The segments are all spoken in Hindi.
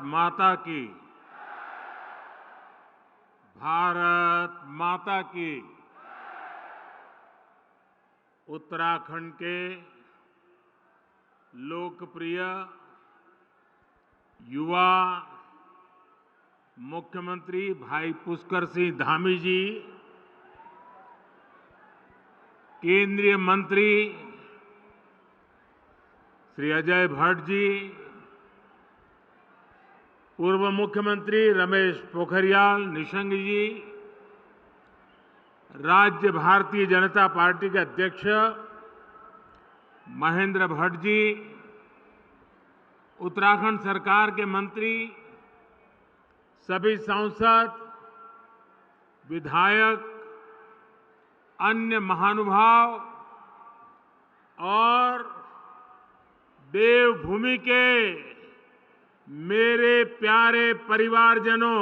माता की। भारत माता की। उत्तराखंड के लोकप्रिय युवा मुख्यमंत्री भाई पुष्कर सिंह धामी जी, केंद्रीय मंत्री श्री अजय भट्ट जी, पूर्व मुख्यमंत्री रमेश पोखरियाल निशंक जी, राज्य भारतीय जनता पार्टी के अध्यक्ष महेंद्र भट्ट जी, उत्तराखंड सरकार के मंत्री, सभी सांसद, विधायक, अन्य महानुभाव और देवभूमि के मेरे प्यारे परिवारजनों,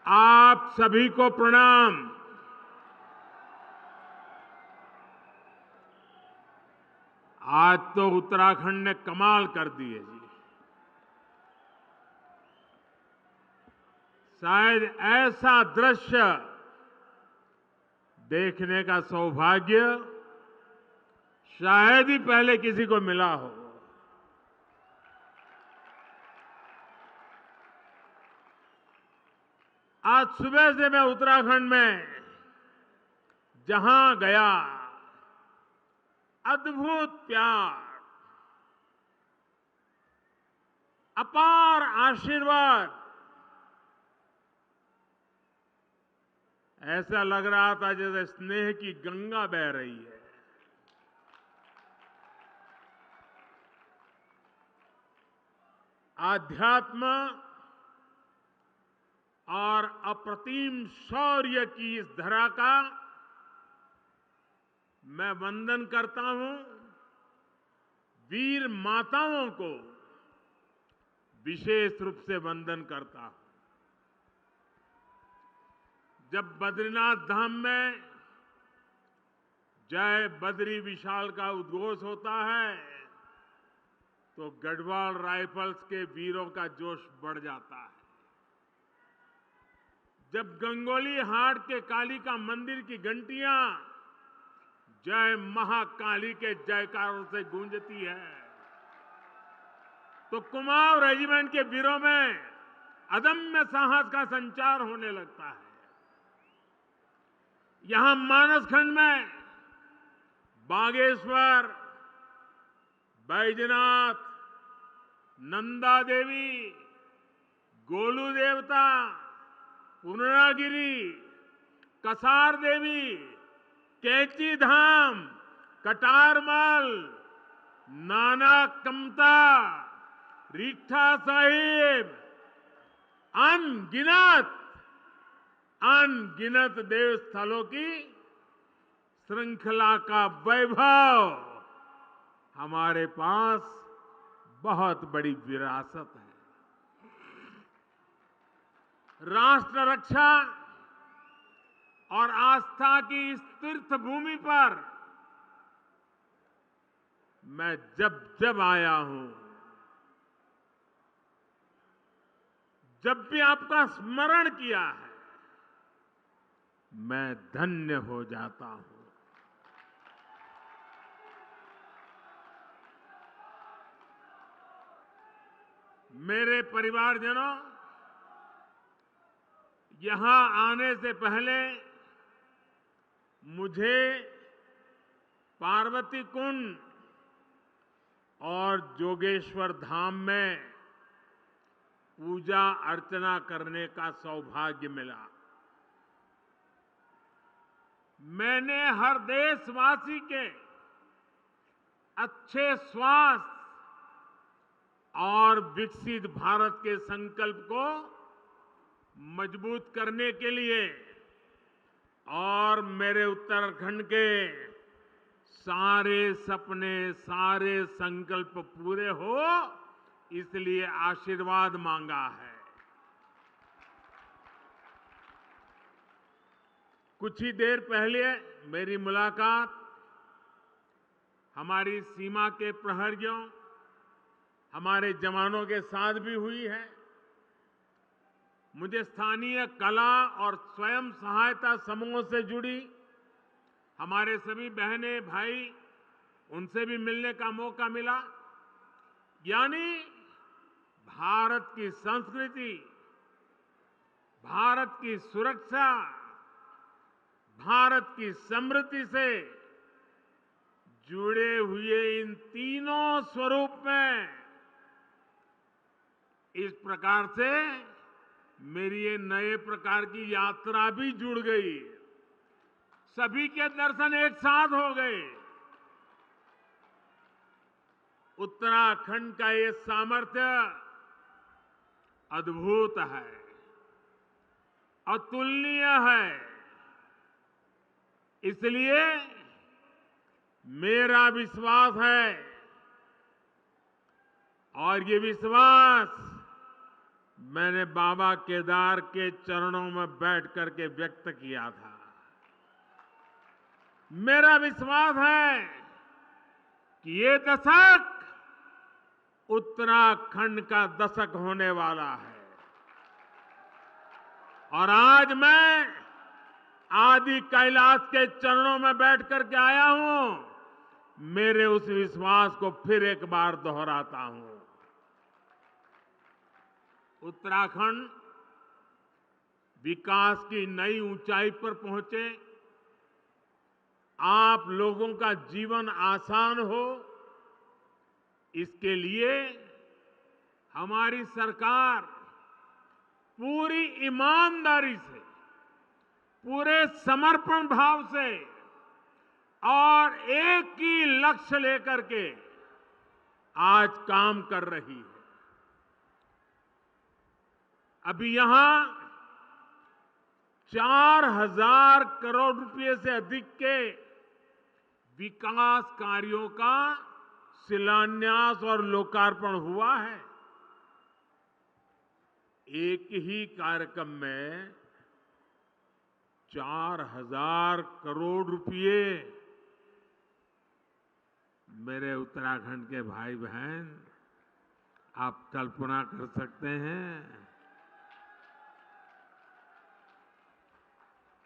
आप सभी को प्रणाम। आज तो उत्तराखंड ने कमाल कर दी है जी। शायद ऐसा दृश्य देखने का सौभाग्य शायद ही पहले किसी को मिला हो। आज सुबह से मैं उत्तराखंड में जहां गया, अद्भुत प्यार, अपार आशीर्वाद, ऐसा लग रहा था जैसे स्नेह की गंगा बह रही है। आध्यात्म और अप्रतिम शौर्य की इस धरा का मैं वंदन करता हूं। वीर माताओं को विशेष रूप से वंदन करता हूं। जब बद्रीनाथ धाम में जय बद्री विशाल का उद्घोष होता है तो गढ़वाल राइफल्स के वीरों का जोश बढ़ जाता है। जब गंगोली हाट के कालिका मंदिर की घंटियां जय महाकाली के जयकारों से गूंजती है तो कुमाऊं रेजिमेंट के वीरों में अदम्य साहस का संचार होने लगता है। यहां मानसखंड में बागेश्वर, बैजनाथ, नंदा देवी, गोलू देवता, पूर्णागिरी, कसार देवी, कैची धाम, कटारमल, नाना कमता, रीठा साहिब, अनगिनत देव स्थलों की श्रृंखला का वैभव हमारे पास बहुत बड़ी विरासत है। राष्ट्र रक्षा और आस्था की इस तीर्थ भूमि पर मैं जब जब आया हूं, जब भी आपका स्मरण किया है, मैं धन्य हो जाता हूं। मेरे परिवारजनों, यहां आने से पहले मुझे पार्वती कुंड और जोगेश्वर धाम में पूजा अर्चना करने का सौभाग्य मिला। मैंने हर देशवासी के अच्छे स्वास्थ्य और विकसित भारत के संकल्प को मजबूत करने के लिए और मेरे उत्तराखंड के सारे सपने, सारे संकल्प पूरे हो, इसलिए आशीर्वाद मांगा है। कुछ ही देर पहले मेरी मुलाकात हमारी सीमा के प्रहरियों, हमारे जवानों के साथ भी हुई है। मुझे स्थानीय कला और स्वयं सहायता समूहों से जुड़ी हमारे सभी बहनें भाई उनसे भी मिलने का मौका मिला। यानी भारत की संस्कृति, भारत की सुरक्षा, भारत की समृद्धि से जुड़े हुए इन तीनों स्वरूप में इस प्रकार से मेरी ये नए प्रकार की यात्रा भी जुड़ गई। सभी के दर्शन एक साथ हो गए। उत्तराखंड का ये सामर्थ्य अद्भुत है, अतुलनीय है। इसलिए मेरा विश्वास है और ये विश्वास मैंने बाबा केदार के चरणों में बैठ करके व्यक्त किया था। मेरा विश्वास है कि ये दशक उत्तराखंड का दशक होने वाला है। और आज मैं आदि कैलाश के चरणों में बैठ करके आया हूं। मेरे उस विश्वास को फिर एक बार दोहराता हूं। उत्तराखंड विकास की नई ऊंचाई पर पहुंचे, आप लोगों का जीवन आसान हो, इसके लिए हमारी सरकार पूरी ईमानदारी से, पूरे समर्पण भाव से और एक ही लक्ष्य लेकर के आज काम कर रही है। अभी यहां 4,000 करोड़ रुपए से अधिक के विकास कार्यों का शिलान्यास और लोकार्पण हुआ है। एक ही कार्यक्रम में 4,000 करोड़ रुपए। मेरे उत्तराखंड के भाई बहन, आप कल्पना कर सकते हैं।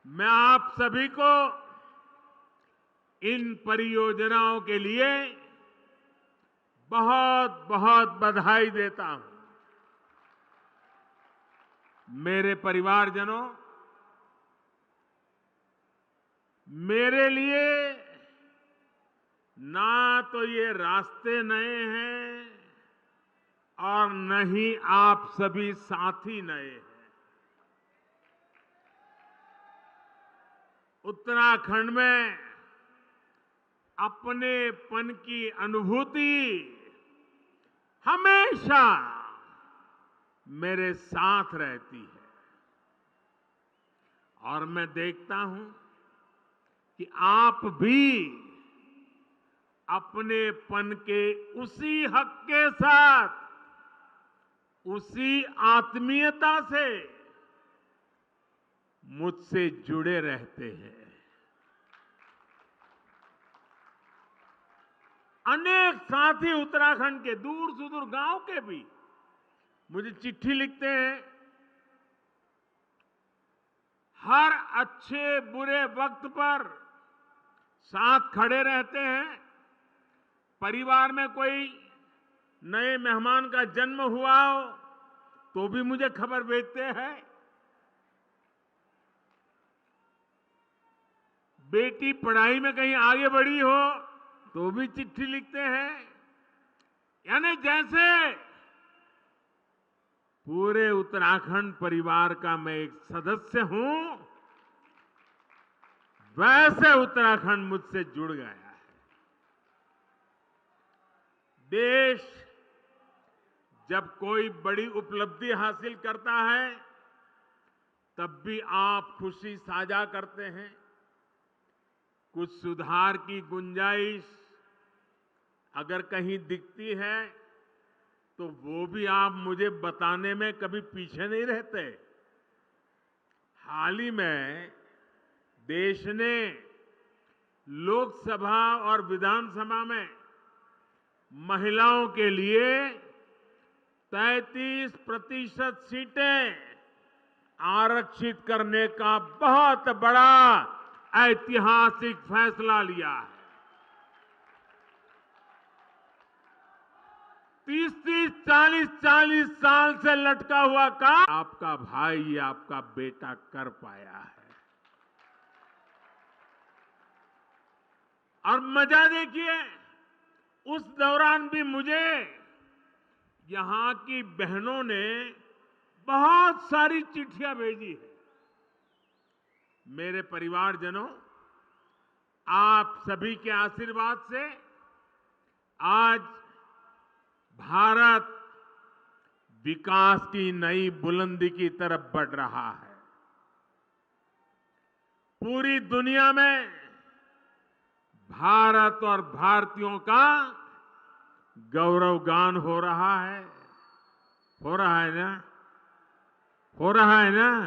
मैं आप सभी को इन परियोजनाओं के लिए बहुत बहुत बधाई देता हूं। मेरे परिवारजनों, मेरे लिए ना तो ये रास्ते नए हैं और न ही आप सभी साथी नए हैं। उत्तराखंड में अपनेपन की अनुभूति हमेशा मेरे साथ रहती है। और मैं देखता हूं कि आप भी अपनेपन के उसी हक के साथ, उसी आत्मीयता से मुझसे जुड़े रहते हैं। अनेक साथी उत्तराखंड के दूर सुदूर गांव के भी मुझे चिट्ठी लिखते हैं। हर अच्छे बुरे वक्त पर साथ खड़े रहते हैं। परिवार में कोई नए मेहमान का जन्म हुआ हो तो भी मुझे खबर भेजते हैं। बेटी पढ़ाई में कहीं आगे बढ़ी हो तो भी चिट्ठी लिखते हैं। यानी जैसे पूरे उत्तराखंड परिवार का मैं एक सदस्य हूं, वैसे उत्तराखंड मुझसे जुड़ गया है। देश जब कोई बड़ी उपलब्धि हासिल करता है तब भी आप खुशी साझा करते हैं। कुछ सुधार की गुंजाइश अगर कहीं दिखती है तो वो भी आप मुझे बताने में कभी पीछे नहीं रहते। हाल ही में देश ने लोकसभा और विधानसभा में महिलाओं के लिए 33% सीटें आरक्षित करने का बहुत बड़ा ऐतिहासिक फैसला लिया है। 30-30, 40-40 साल से लटका हुआ काम आपका भाई, आपका बेटा कर पाया है। और मजा देखिए, उस दौरान भी मुझे यहां की बहनों ने बहुत सारी चिट्ठियां भेजी है। मेरे परिवारजनों, आप सभी के आशीर्वाद से आज भारत विकास की नई बुलंदी की तरफ बढ़ रहा है। पूरी दुनिया में भारत और भारतीयों का गौरवगान हो रहा है। हो रहा है ना? हो रहा है ना?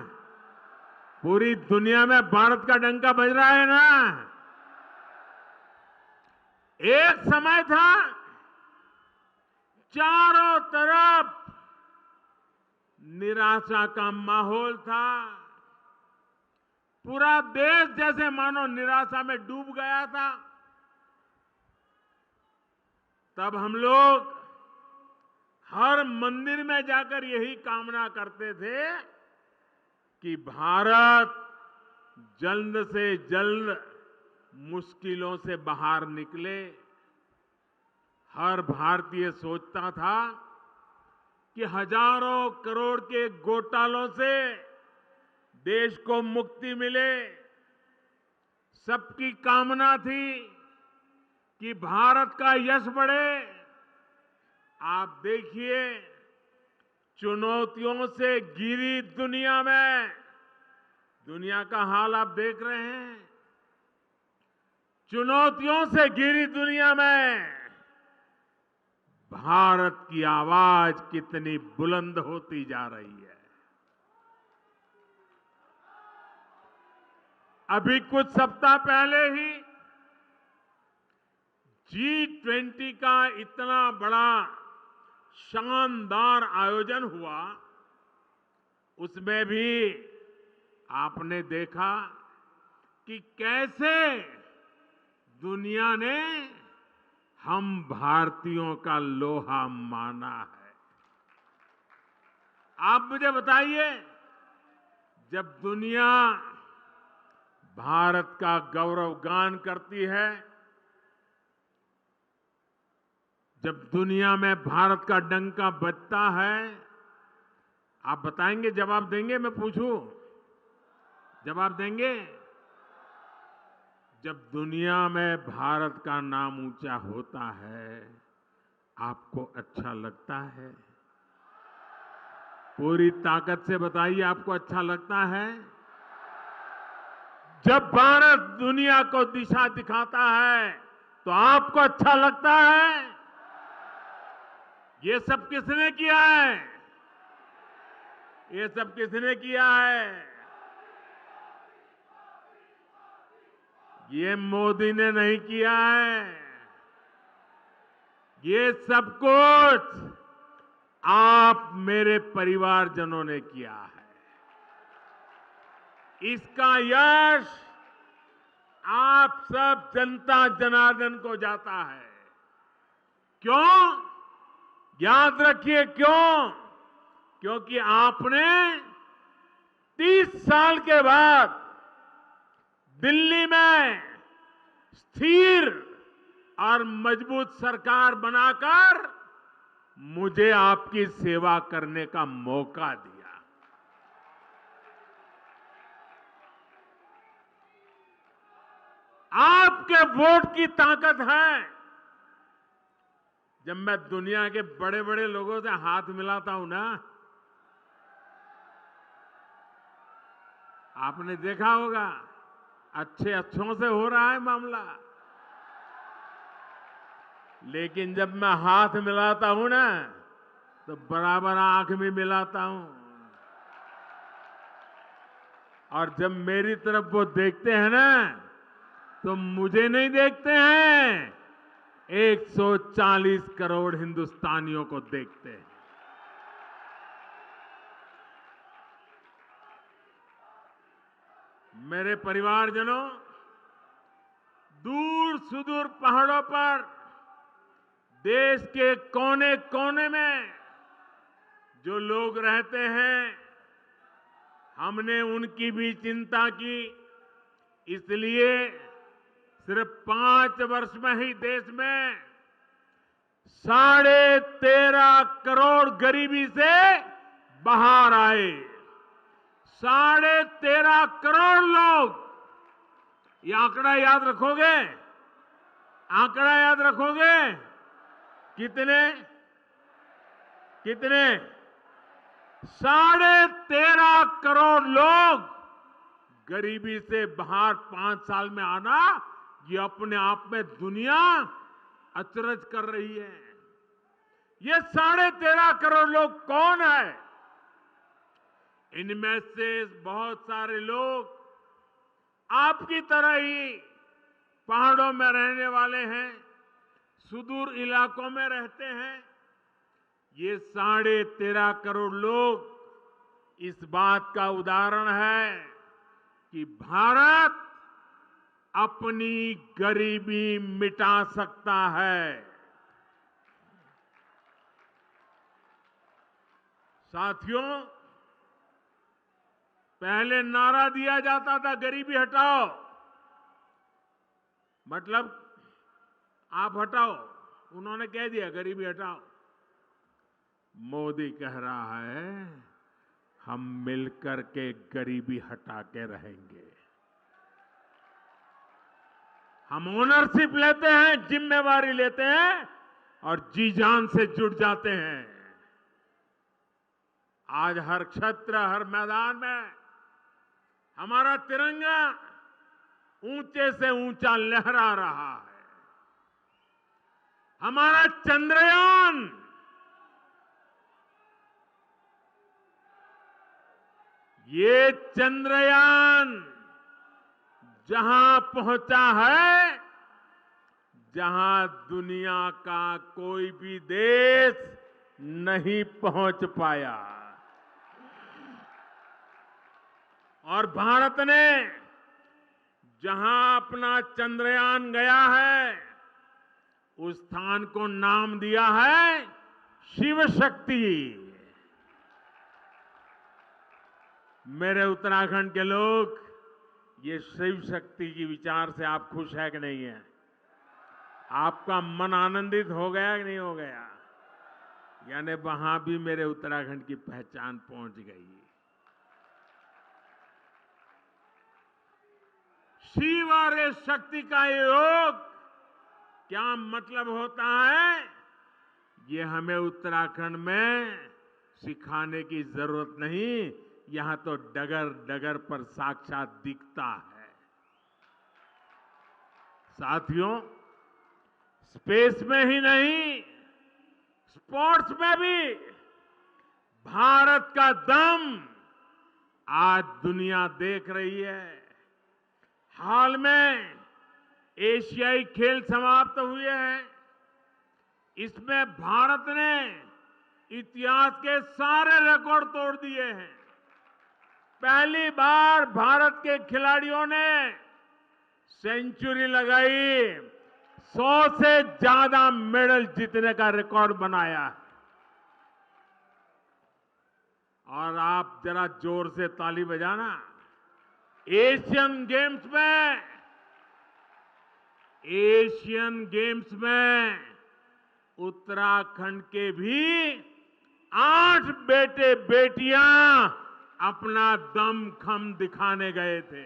पूरी दुनिया में भारत का डंका बज रहा है ना? एक समय था चारों तरफ निराशा का माहौल था। पूरा देश जैसे मानो निराशा में डूब गया था। तब हम लोग हर मंदिर में जाकर यही कामना करते थे कि भारत जल्द से जल्द मुश्किलों से बाहर निकले। हर भारतीय सोचता था कि हजारों करोड़ के घोटालों से देश को मुक्ति मिले। सबकी कामना थी कि भारत का यश बढ़े। आप देखिए, चुनौतियों से घिरी दुनिया में, दुनिया का हाल आप देख रहे हैं। चुनौतियों से घिरी दुनिया में भारत की आवाज कितनी बुलंद होती जा रही है। अभी कुछ सप्ताह पहले ही G20 का इतना बड़ा शानदार आयोजन हुआ। उसमें भी आपने देखा कि कैसे दुनिया ने हम भारतीयों का लोहा माना है। आप मुझे बताइए, जब दुनिया भारत का गौरवगान करती है, जब दुनिया में भारत का डंका बजता है, आप बताएंगे, जवाब देंगे? मैं पूछूं, जवाब देंगे? जब दुनिया में भारत का नाम ऊंचा होता है, आपको अच्छा लगता है? पूरी ताकत से बताइए, आपको अच्छा लगता है? जब भारत दुनिया को दिशा दिखाता है, तो आपको अच्छा लगता है? ये सब किसने किया है? ये सब किसने किया है? ये मोदी ने नहीं किया है। ये सब कुछ आप मेरे परिवारजनों ने किया है। इसका यश आप सब जनता जनार्दन को जाता है। क्यों? याद रखिए क्यों? क्योंकि आपने 30 साल के बाद दिल्ली में स्थिर और मजबूत सरकार बनाकर मुझे आपकी सेवा करने का मौका दिया। आपके वोट की ताकत है। जब मैं दुनिया के बड़े बड़े लोगों से हाथ मिलाता हूं ना, आपने देखा होगा अच्छों से हो रहा है मामला। लेकिन जब मैं हाथ मिलाता हूं ना, तो बराबर आंख भी मिलाता हूं। और जब मेरी तरफ वो देखते हैं ना, तो मुझे नहीं देखते हैं, 140 करोड़ हिंदुस्तानियों को देखते हैं। मेरे परिवारजनों, दूर सुदूर पहाड़ों पर देश के कोने कोने में जो लोग रहते हैं, हमने उनकी भी चिंता की। इसलिए सिर्फ 5 वर्ष में ही देश में 13.5 करोड़ गरीबी से बाहर आए। 13.5 करोड़ लोग। ये आंकड़ा याद रखोगे? आंकड़ा याद रखोगे? कितने? 13.5 करोड़ लोग गरीबी से बाहर 5 साल में आना, ये अपने आप में दुनिया अचरज कर रही है। ये 13.5 करोड़ लोग कौन है? इनमें से बहुत सारे लोग आपकी तरह ही पहाड़ों में रहने वाले हैं, सुदूर इलाकों में रहते हैं। ये 13.5 करोड़ लोग इस बात का उदाहरण है कि भारत अपनी गरीबी मिटा सकता है। साथियों, पहले नारा दिया जाता था गरीबी हटाओ, मतलब आप हटाओ। उन्होंने कह दिया गरीबी हटाओ। मोदी कह रहा है हम मिलकर के गरीबी हटा के रहेंगे। हम ओनरशिप लेते हैं, जिम्मेवारी लेते हैं और जी जान से जुट जाते हैं। आज हर क्षेत्र, हर मैदान में हमारा तिरंगा ऊंचे से ऊंचा लहरा रहा है। हमारा चंद्रयान ये चंद्रयान जहां पहुंचा है, जहां दुनिया का कोई भी देश नहीं पहुंच पाया। और भारत ने जहां अपना चंद्रयान गया है, उस स्थान को नाम दिया है शिव शक्ति। मेरे उत्तराखंड के लोग, ये शिव शक्ति की विचार से आप खुश है कि नहीं है? आपका मन आनंदित हो गया कि नहीं हो गया? यानी वहां भी मेरे उत्तराखंड की पहचान पहुंच गई। शिव और इस शक्ति का योग क्या मतलब होता है, ये हमें उत्तराखंड में सिखाने की जरूरत नहीं। यहां तो डगर डगर पर साक्षात दिखता है। साथियों, स्पेस में ही नहीं, स्पोर्ट्स में भी भारत का दम आज दुनिया देख रही है। हाल में एशियाई खेल समाप्त हुए हैं। इसमें भारत ने इतिहास के सारे रिकॉर्ड तोड़ दिए हैं। पहली बार भारत के खिलाड़ियों ने सेंचुरी लगाई, 100 से ज्यादा मेडल जीतने का रिकॉर्ड बनाया। और आप जरा जोर से ताली बजाना। एशियन गेम्स में उत्तराखंड के भी 8 बेटे बेटियां अपना दमखम दिखाने गए थे।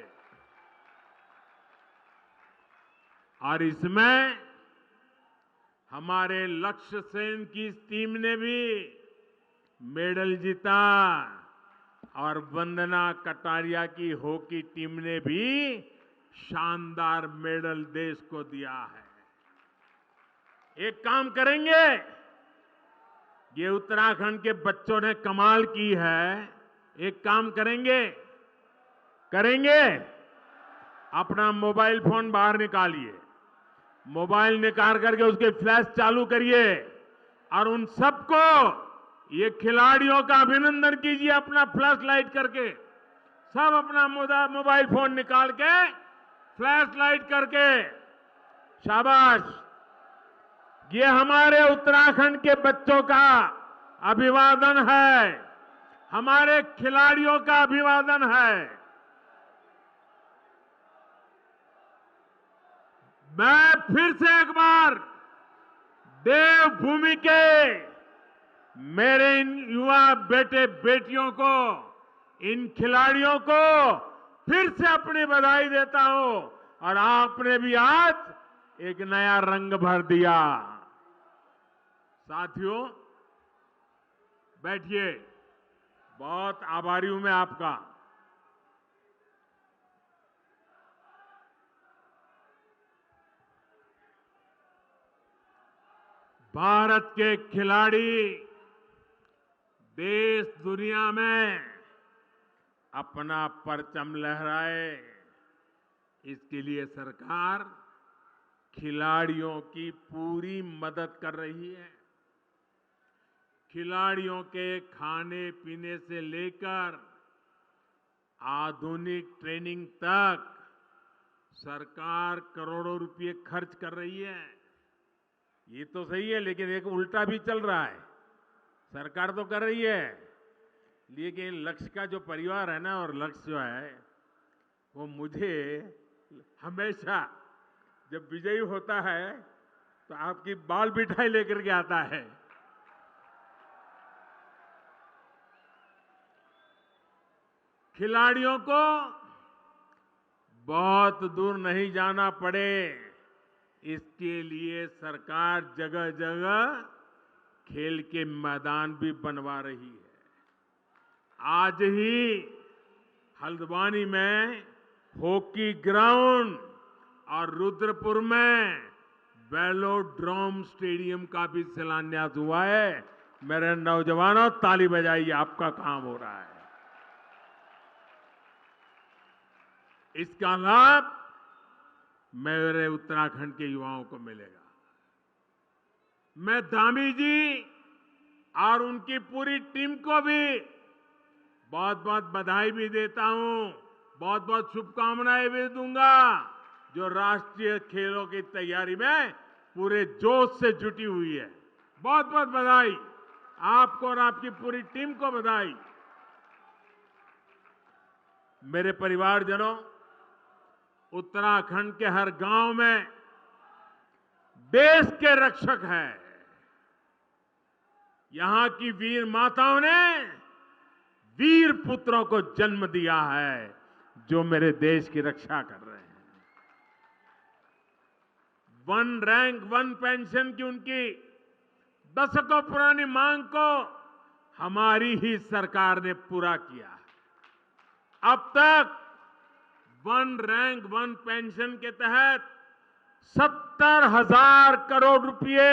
और इसमें हमारे लक्ष्य सेन की टीम ने भी मेडल जीता और वंदना कटारिया की हॉकी टीम ने भी शानदार मेडल देश को दिया है। एक काम करेंगे, ये उत्तराखंड के बच्चों ने कमाल की है। एक काम करेंगे अपना मोबाइल फोन बाहर निकालिए, मोबाइल निकाल करके उसके फ्लैश चालू करिए और उन सबको, ये खिलाड़ियों का अभिनंदन कीजिए अपना फ्लैश लाइट करके। सब अपना मोबाइल फोन निकाल के फ्लैश लाइट करके, शाबाश। ये हमारे उत्तराखंड के बच्चों का अभिवादन है, हमारे खिलाड़ियों का अभिवादन है। मैं फिर से एक बार देवभूमि के मेरे इन युवा बेटे बेटियों को, इन खिलाड़ियों को फिर से अपनी बधाई देता हूं। और आपने भी आज एक नया रंग भर दिया। साथियों, बैठिए, बहुत आभारी हूं मैं आपका। भारत के खिलाड़ी देश दुनिया में अपना परचम लहराए, इसके लिए सरकार खिलाड़ियों की पूरी मदद कर रही है। खिलाड़ियों के खाने पीने से लेकर आधुनिक ट्रेनिंग तक सरकार करोड़ों रुपए खर्च कर रही है। ये तो सही है, लेकिन एक उल्टा भी चल रहा है। सरकार तो कर रही है, लेकिन लक्ष्य का जो परिवार है ना, और लक्ष्य जो है वो मुझे हमेशा जब विजयी होता है तो आपकी बाल मिठाई लेकर के आता है। खिलाड़ियों को बहुत दूर नहीं जाना पड़े, इसके लिए सरकार जगह जगह खेल के मैदान भी बनवा रही है। आज ही हल्द्वानी में हॉकी ग्राउंड और रुद्रपुर में वेलोड्रोम स्टेडियम का भी शिलान्यास हुआ है। मेरे नौजवानों, ताली बजाइए, आपका काम हो रहा है। इसका लाभ मेरे उत्तराखंड के युवाओं को मिलेगा। मैं धामी जी और उनकी पूरी टीम को भी बहुत बहुत बधाई भी देता हूं, बहुत बहुत शुभकामनाएं भी दूंगा, जो राष्ट्रीय खेलों की तैयारी में पूरे जोश से जुटी हुई है। बहुत बहुत बधाई आपको और आपकी पूरी टीम को बधाई। मेरे परिवारजनों, उत्तराखंड के हर गांव में देश के रक्षक हैं। यहां की वीर माताओं ने वीर पुत्रों को जन्म दिया है, जो मेरे देश की रक्षा कर रहे हैं। वन रैंक वन पेंशन की उनकी दशकों पुरानी मांग को हमारी ही सरकार ने पूरा किया। अब तक वन रैंक वन पेंशन के तहत 70,000 करोड़ रुपए,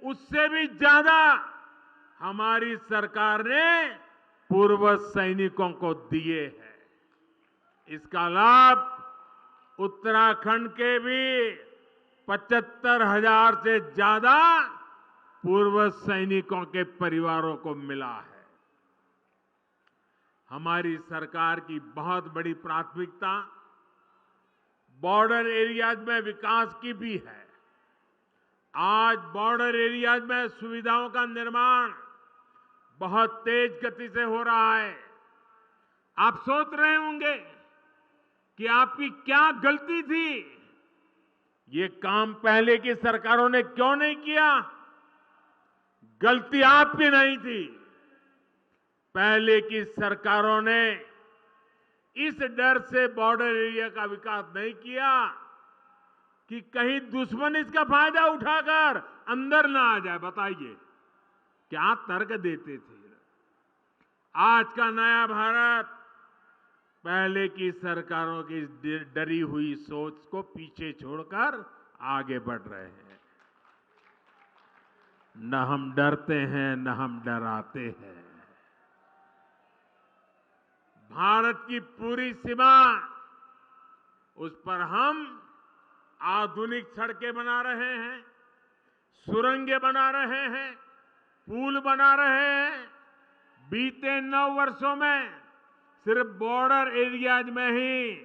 उससे भी ज्यादा हमारी सरकार ने पूर्व सैनिकों को दिए हैं। इसका लाभ उत्तराखंड के भी 75,000 से ज्यादा पूर्व सैनिकों के परिवारों को मिला है। हमारी सरकार की बहुत बड़ी प्राथमिकता बॉर्डर एरियाज में विकास की भी है। आज बॉर्डर एरियाज में सुविधाओं का निर्माण बहुत तेज गति से हो रहा है। आप सोच रहे होंगे कि आपकी क्या गलती थी, ये काम पहले की सरकारों ने क्यों नहीं किया। गलती आपकी नहीं थी। पहले की सरकारों ने इस डर से बॉर्डर एरिया का विकास नहीं किया कि कहीं दुश्मन इसका फायदा उठाकर अंदर ना आ जाए। बताइए क्या तर्क देते थे। आज का नया भारत पहले की सरकारों की डरी हुई सोच को पीछे छोड़कर आगे बढ़ रहे हैं। न हम डरते हैं, न हम डराते हैं। भारत की पूरी सीमा उस पर हम आधुनिक सड़कें बना रहे हैं, सुरंगें बना रहे हैं, पुल बना रहे हैं। बीते 9 वर्षों में सिर्फ बॉर्डर एरियाज में ही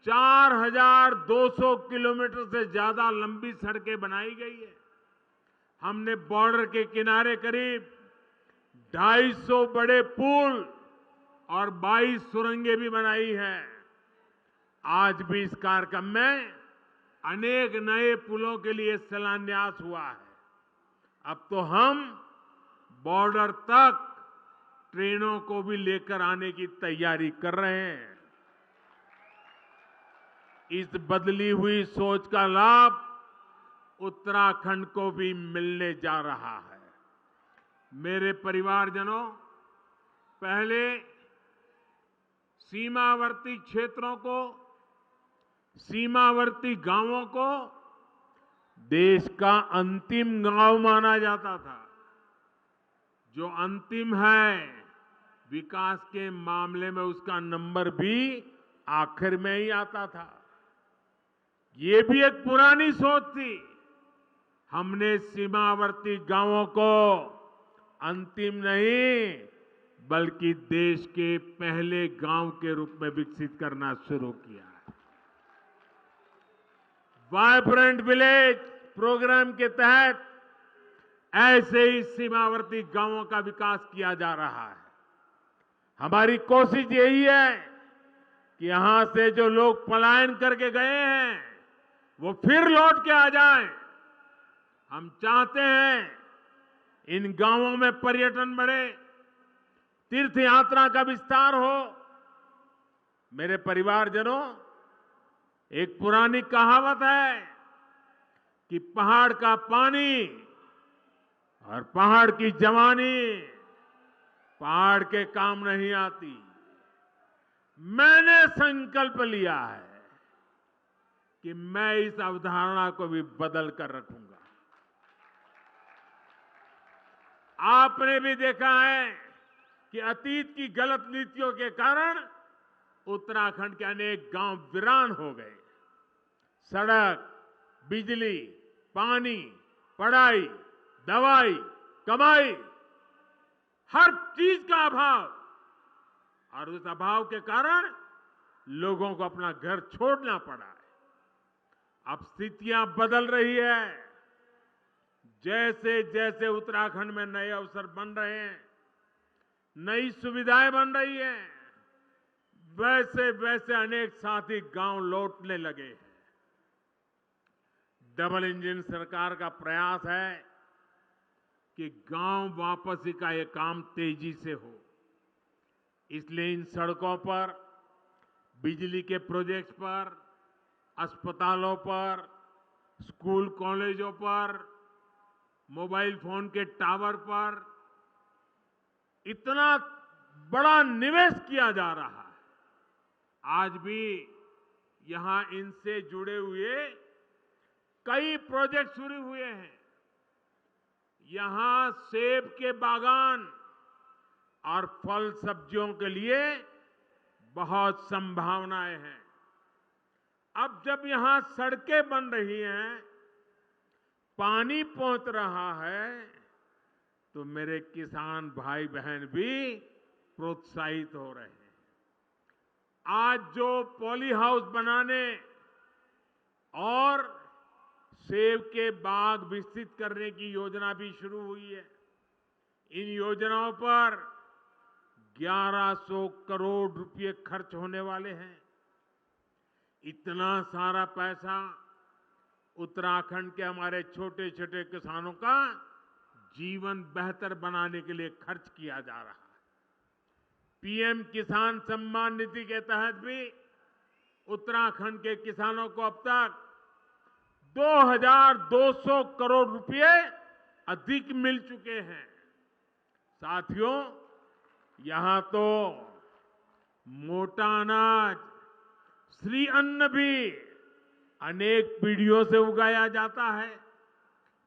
4,200 किलोमीटर से ज्यादा लंबी सड़कें बनाई गई है। हमने बॉर्डर के किनारे करीब 250 बड़े पुल और 22 सुरंगें भी बनाई है। आज भी इस कार्यक्रम में अनेक नए पुलों के लिए शिलान्यास हुआ है। अब तो हम बॉर्डर तक ट्रेनों को भी लेकर आने की तैयारी कर रहे हैं। इस बदली हुई सोच का लाभ उत्तराखंड को भी मिलने जा रहा है। मेरे परिवारजनों, पहले सीमावर्ती क्षेत्रों को, सीमावर्ती गांवों को देश का अंतिम गांव माना जाता था। जो अंतिम है, विकास के मामले में उसका नंबर भी आखिर में ही आता था। ये भी एक पुरानी सोच थी। हमने सीमावर्ती गांवों को अंतिम नहीं, बल्कि देश के पहले गांव के रूप में विकसित करना शुरू किया है। वाइब्रेंट विलेज प्रोग्राम के तहत ऐसे ही सीमावर्ती गांवों का विकास किया जा रहा है। हमारी कोशिश यही है कि यहां से जो लोग पलायन करके गए हैं, वो फिर लौट के आ जाएं। हम चाहते हैं इन गांवों में पर्यटन बढ़े, तीर्थ यात्रा का विस्तार हो। मेरे परिवारजनों, एक पुरानी कहावत है कि पहाड़ का पानी और पहाड़ की जवानी पहाड़ के काम नहीं आती। मैंने संकल्प लिया है कि मैं इस अवधारणा को भी बदल कर रखूंगा। आपने भी देखा है कि अतीत की गलत नीतियों के कारण उत्तराखंड के अनेक गांव वीरान हो गए। सड़क, बिजली, पानी, पढ़ाई, दवाई, कमाई, हर चीज का अभाव, और उस अभाव के कारण लोगों को अपना घर छोड़ना पड़ा है। अब स्थितियां बदल रही है। जैसे जैसे उत्तराखंड में नए अवसर बन रहे हैं, नई सुविधाएं बन रही हैं, वैसे वैसे अनेक साथी गांव लौटने लगे हैं। डबल इंजन सरकार का प्रयास है कि गांव वापसी का यह काम तेजी से हो। इसलिए इन सड़कों पर, बिजली के प्रोजेक्ट्स पर, अस्पतालों पर, स्कूल कॉलेजों पर, मोबाइल फोन के टावर पर इतना बड़ा निवेश किया जा रहा है। आज भी यहां इनसे जुड़े हुए कई प्रोजेक्ट शुरू हुए हैं। यहां सेब के बागान और फल सब्जियों के लिए बहुत संभावनाएं हैं। अब जब यहां सड़कें बन रही हैं, पानी पहुंच रहा है, तो मेरे किसान भाई बहन भी प्रोत्साहित हो रहे हैं। आज जो पॉली हाउस बनाने और सेब के बाग विकसित करने की योजना भी शुरू हुई है। इन योजनाओं पर 1100 करोड़ रुपए खर्च होने वाले हैं। इतना सारा पैसा उत्तराखंड के हमारे छोटे छोटे किसानों का जीवन बेहतर बनाने के लिए खर्च किया जा रहा है। पीएम किसान सम्मान निधि के तहत भी उत्तराखंड के किसानों को अब तक 2,200 करोड़ रुपए अधिक मिल चुके हैं। साथियों, यहां तो मोटा अनाज, श्री अन्न भी अनेक पीढ़ियों से उगाया जाता है।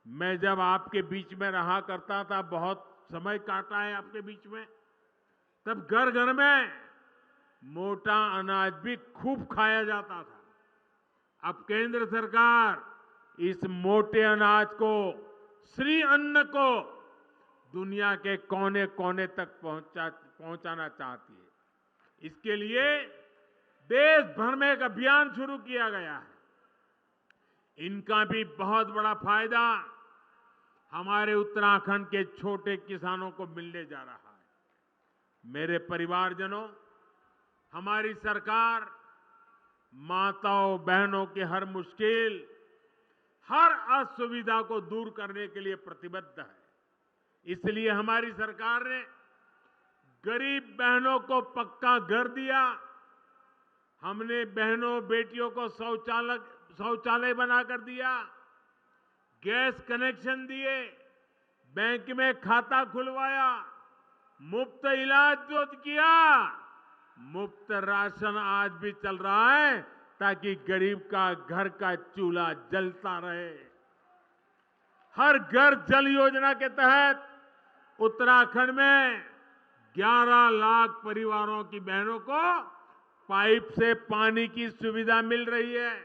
मैं जब आपके बीच में रहा करता था, बहुत समय काटा है आपके बीच में, तब घर घर में मोटा अनाज भी खूब खाया जाता था। अब केंद्र सरकार इस मोटे अनाज को, श्री अन्न को दुनिया के कोने कोने तक पहुंचाना चाहती है। इसके लिए देश भर में एक अभियान शुरू किया गया है। इनका भी बहुत बड़ा फायदा हमारे उत्तराखंड के छोटे किसानों को मिलने जा रहा है। मेरे परिवारजनों, हमारी सरकार माताओं बहनों की हर मुश्किल, हर असुविधा को दूर करने के लिए प्रतिबद्ध है। इसलिए हमारी सरकार ने गरीब बहनों को पक्का घर दिया। हमने बहनों बेटियों को शौचालय बनाकर दिया, गैस कनेक्शन दिए, बैंक में खाता खुलवाया, मुफ्त इलाज जो किया, मुफ्त राशन आज भी चल रहा है ताकि गरीब का घर का चूल्हा जलता रहे। हर घर जल योजना के तहत उत्तराखंड में 11 लाख परिवारों की बहनों को पाइप से पानी की सुविधा मिल रही है।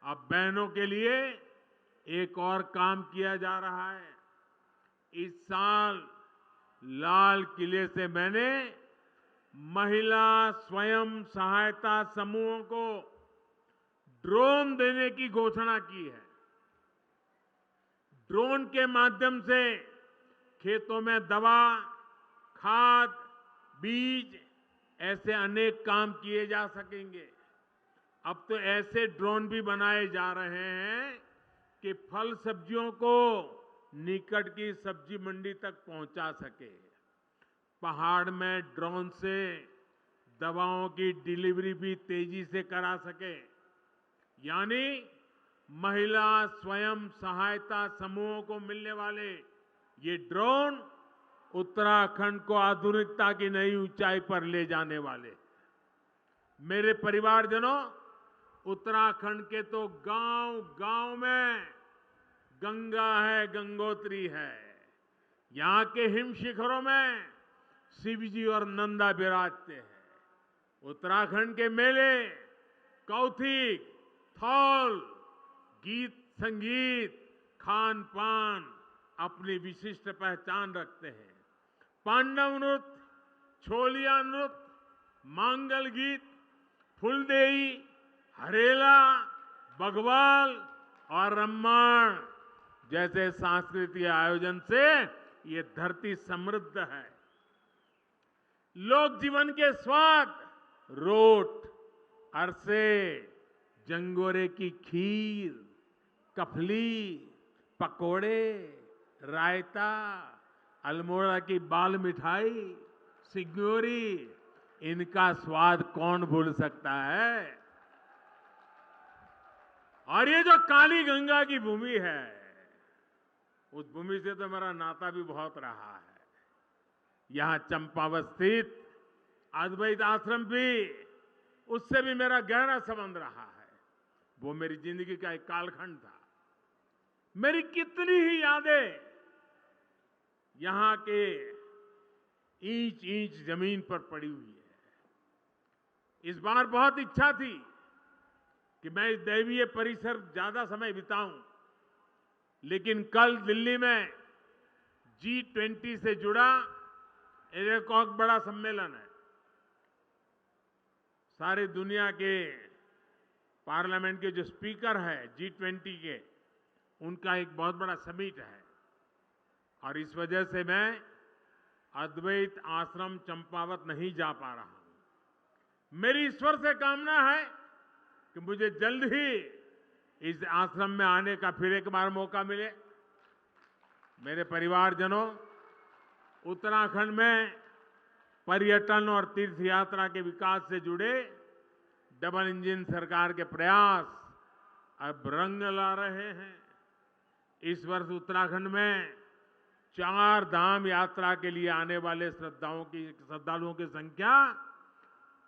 अब बहनों के लिए एक और काम किया जा रहा है। इस साल लाल किले से मैंने महिला स्वयं सहायता समूहों को ड्रोन देने की घोषणा की है। ड्रोन के माध्यम से खेतों में दवा, खाद, बीज ऐसे अनेक काम किए जा सकेंगे। अब तो ऐसे ड्रोन भी बनाए जा रहे हैं कि फल सब्जियों को निकट की सब्जी मंडी तक पहुंचा सके। पहाड़ में ड्रोन से दवाओं की डिलीवरी भी तेजी से करा सके। यानी महिला स्वयं सहायता समूहों को मिलने वाले ये ड्रोन उत्तराखंड को आधुनिकता की नई ऊंचाई पर ले जाने वाले। मेरे परिवारजनों, उत्तराखंड के तो गांव-गांव में गंगा है, गंगोत्री है। यहां के हिम शिखरों में शिवजी और नंदा विराजते हैं। उत्तराखंड के मेले, कौथिग, थौल, गीत संगीत, खान पान अपनी विशिष्ट पहचान रखते हैं। पांडव नृत्य, छोलिया नृत्य, मांगल गीत, फुलदेई, हरेला, बघवाल और रम्माण जैसे सांस्कृतिक आयोजन से ये धरती समृद्ध है। लोक जीवन के स्वाद, रोट, अरसे, जंगोरे की खीर, कफली, पकोड़े, रायता, अल्मोड़ा की बाल मिठाई, सिग्योरी, इनका स्वाद कौन भूल सकता है। और ये जो काली गंगा की भूमि है, उस भूमि से तो मेरा नाता भी बहुत रहा है। यहां चंपावत स्थित अद्वैत आश्रम भी, उससे भी मेरा गहरा संबंध रहा है। वो मेरी जिंदगी का एक कालखंड था। मेरी कितनी ही यादें यहां के इंच इंच जमीन पर पड़ी हुई है। इस बार बहुत इच्छा थी कि मैं इस दैवीय परिसर ज्यादा समय बिताऊं, लेकिन कल दिल्ली में G20 से जुड़ा एक बड़ा सम्मेलन है। सारी दुनिया के पार्लियामेंट के जो स्पीकर है G20 के, उनका एक बहुत बड़ा समिट है। और इस वजह से मैं अद्वैत आश्रम चंपावत नहीं जा पा रहा हूं। मेरी ईश्वर से कामना है कि मुझे जल्द ही इस आश्रम में आने का फिर एक बार मौका मिले। मेरे परिवारजनों, उत्तराखंड में पर्यटन और तीर्थ यात्रा के विकास से जुड़े डबल इंजन सरकार के प्रयास अब रंग ला रहे हैं। इस वर्ष उत्तराखंड में 4 धाम यात्रा के लिए आने वाले श्रद्धालुओं की संख्या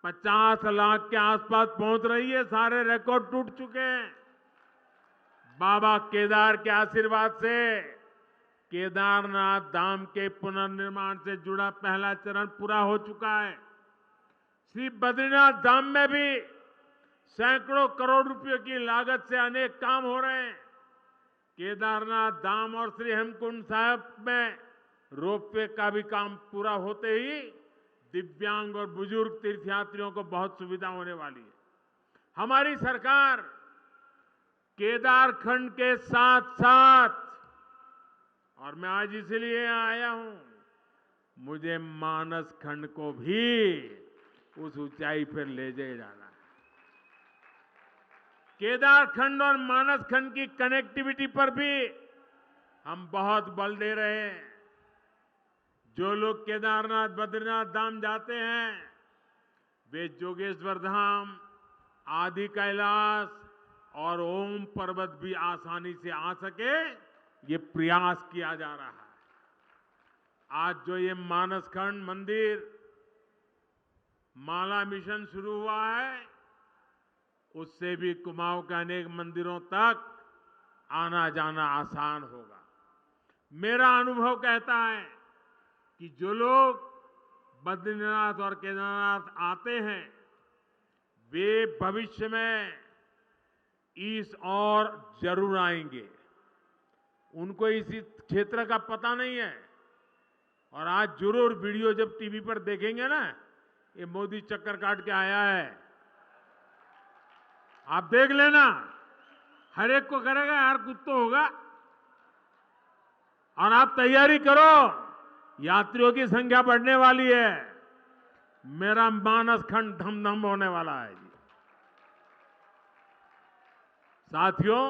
50 लाख के आसपास पहुंच रही है। सारे रिकॉर्ड टूट चुके हैं। बाबा केदार के आशीर्वाद से केदारनाथ धाम के पुनर्निर्माण से जुड़ा पहला चरण पूरा हो चुका है। श्री बद्रीनाथ धाम में भी सैकड़ों करोड़ रुपयों की लागत से अनेक काम हो रहे हैं। केदारनाथ धाम और श्री हेमकुंड साहिब में रोपवे का भी काम पूरा होते ही दिव्यांग और बुजुर्ग तीर्थयात्रियों को बहुत सुविधा होने वाली है। हमारी सरकार केदारखंड के साथ साथ, और मैं आज इसलिए आया हूं, मुझे मानस खंड को भी उस ऊंचाई पर ले जाना है। केदारखंड और मानस खंड की कनेक्टिविटी पर भी हम बहुत बल दे रहे हैं। जो लोग केदारनाथ बद्रीनाथ धाम जाते हैं वे जोगेश्वर धाम, आदि कैलाश और ओम पर्वत भी आसानी से आ सके, ये प्रयास किया जा रहा है। आज जो ये मानसखंड मंदिर माला मिशन शुरू हुआ है, उससे भी कुमाऊं के अनेक मंदिरों तक आना जाना आसान होगा। मेरा अनुभव कहता है कि जो लोग बद्रीनाथ और केदारनाथ आते हैं वे भविष्य में इस और जरूर आएंगे। उनको इसी क्षेत्र का पता नहीं है और आज जरूर वीडियो जब टीवी पर देखेंगे ना, ये मोदी चक्कर काट के आया है, आप देख लेना, हर एक को करेगा यार कुछ तो होगा। और आप तैयारी करो, यात्रियों की संख्या बढ़ने वाली है। मेरा मानस खंड धम धम होने वाला है जी। साथियों,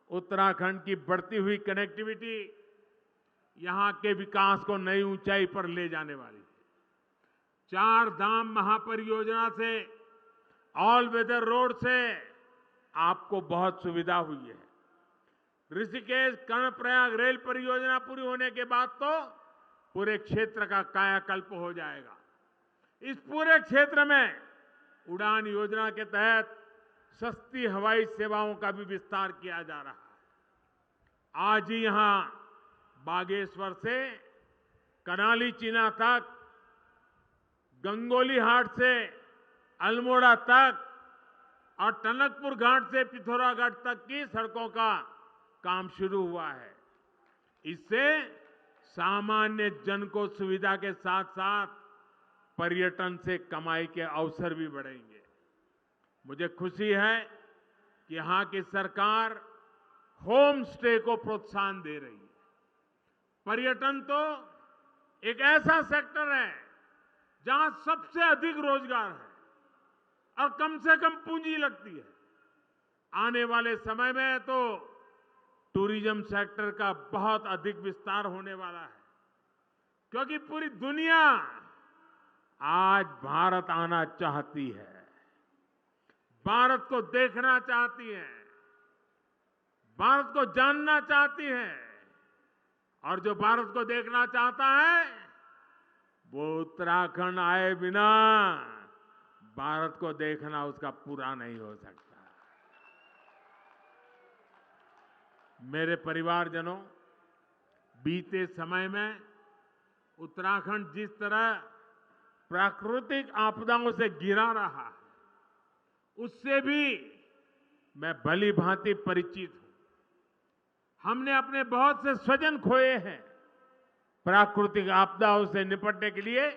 उत्तराखंड की बढ़ती हुई कनेक्टिविटी यहां के विकास को नई ऊंचाई पर ले जाने वाली है। 4 धाम महापरियोजना से, ऑल वेदर रोड से आपको बहुत सुविधा हुई है। ऋषिकेश कर्णप्रयाग रेल परियोजना पूरी होने के बाद तो पूरे क्षेत्र का कायाकल्प हो जाएगा। इस पूरे क्षेत्र में उड़ान योजना के तहत सस्ती हवाई सेवाओं का भी विस्तार किया जा रहा है। आज ही यहां बागेश्वर से कनाली चीना तक, गंगोली हाट से अल्मोड़ा तक और टनकपुर घाट से पिथौरागढ़ तक की सड़कों का काम शुरू हुआ है। इससे सामान्य जन को सुविधा के साथ साथ पर्यटन से कमाई के अवसर भी बढ़ेंगे। मुझे खुशी है कि यहां की सरकार होम स्टे को प्रोत्साहन दे रही है। पर्यटन तो एक ऐसा सेक्टर है जहां सबसे अधिक रोजगार है और कम से कम पूंजी लगती है। आने वाले समय में तो टूरिज्म सेक्टर का बहुत अधिक विस्तार होने वाला है, क्योंकि पूरी दुनिया आज भारत आना चाहती है, भारत को देखना चाहती है, भारत को जानना चाहती है। और जो भारत को देखना चाहता है वो उत्तराखंड आए बिना भारत को देखना उसका पूरा नहीं हो सकता। मेरे परिवारजनों, बीते समय में उत्तराखंड जिस तरह प्राकृतिक आपदाओं से घिरा रहा है, उससे भी मैं भली भांति परिचित हूं। हमने अपने बहुत से स्वजन खोए हैं। प्राकृतिक आपदाओं से निपटने के लिए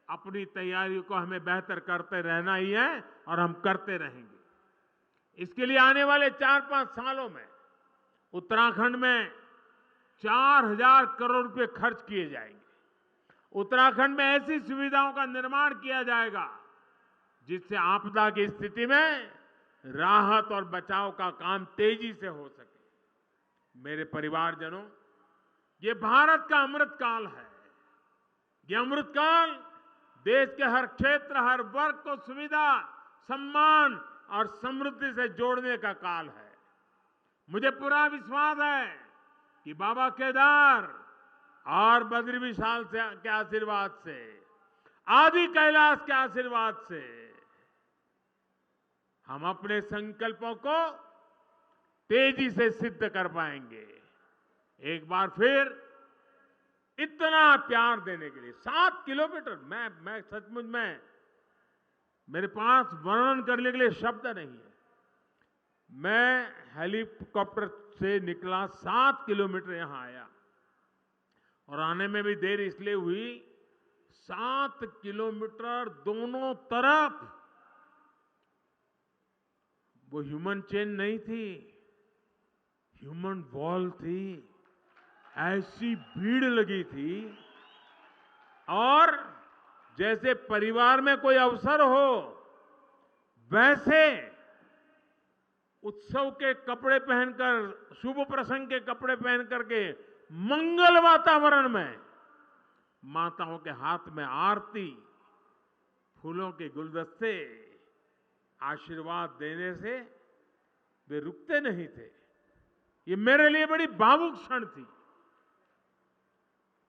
अपनी तैयारियों को हमें बेहतर करते रहना ही है और हम करते रहेंगे। इसके लिए आने वाले 4-5 सालों में उत्तराखंड में 4000 करोड़ रुपए खर्च किए जाएंगे। उत्तराखंड में ऐसी सुविधाओं का निर्माण किया जाएगा जिससे आपदा की स्थिति में राहत और बचाव का काम तेजी से हो सके। मेरे परिवारजनों, ये भारत का अमृत काल है। ये अमृत काल देश के हर क्षेत्र, हर वर्ग को सुविधा, सम्मान और समृद्धि से जोड़ने का काल है। मुझे पूरा विश्वास है कि बाबा केदार और बद्री विशाल के आशीर्वाद से, आदि कैलाश के आशीर्वाद से हम अपने संकल्पों को तेजी से सिद्ध कर पाएंगे। एक बार फिर इतना प्यार देने के लिए 7 किलोमीटर, मैं सचमुच में मेरे पास वर्णन करने के लिए शब्द नहीं है। मैं हेलीकॉप्टर से निकला, 7 किलोमीटर यहां आया और आने में भी देर इसलिए हुई, 7 किलोमीटर दोनों तरफ वो ह्यूमन चेन नहीं थी, ह्यूमन वॉल थी। ऐसी भीड़ लगी थी और जैसे परिवार में कोई अवसर हो वैसे उत्सव के कपड़े पहनकर, शुभ प्रसंग के कपड़े पहन करके मंगल वातावरण में माताओं के हाथ में आरती, फूलों के गुलदस्ते, आशीर्वाद देने से वे रुकते नहीं थे। ये मेरे लिए बड़ी भावुक क्षण थी।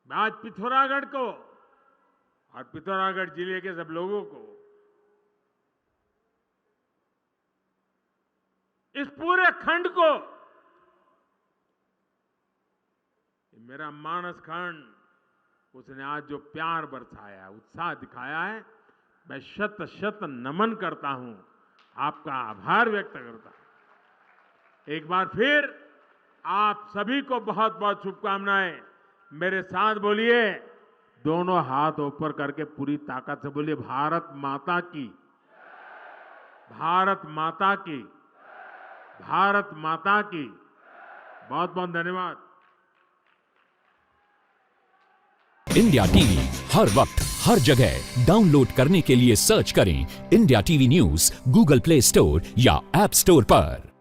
मैं आज पिथौरागढ़ को और पिथौरागढ़ जिले के सब लोगों को, इस पूरे खंड को, मेरा मानस खंड, उसने आज जो प्यार बरसाया, उत्साह दिखाया है, मैं शत शत नमन करता हूं, आपका आभार व्यक्त करता हूं। एक बार फिर आप सभी को बहुत बहुत शुभकामनाएं। मेरे साथ बोलिए, दोनों हाथ ऊपर करके पूरी ताकत से बोलिए, भारत माता की, भारत माता की, भारत माता की। बहुत बहुत धन्यवाद। इंडिया टीवी हर वक्त हर जगह डाउनलोड करने के लिए सर्च करें India TV news Google play store या ऐप स्टोर पर।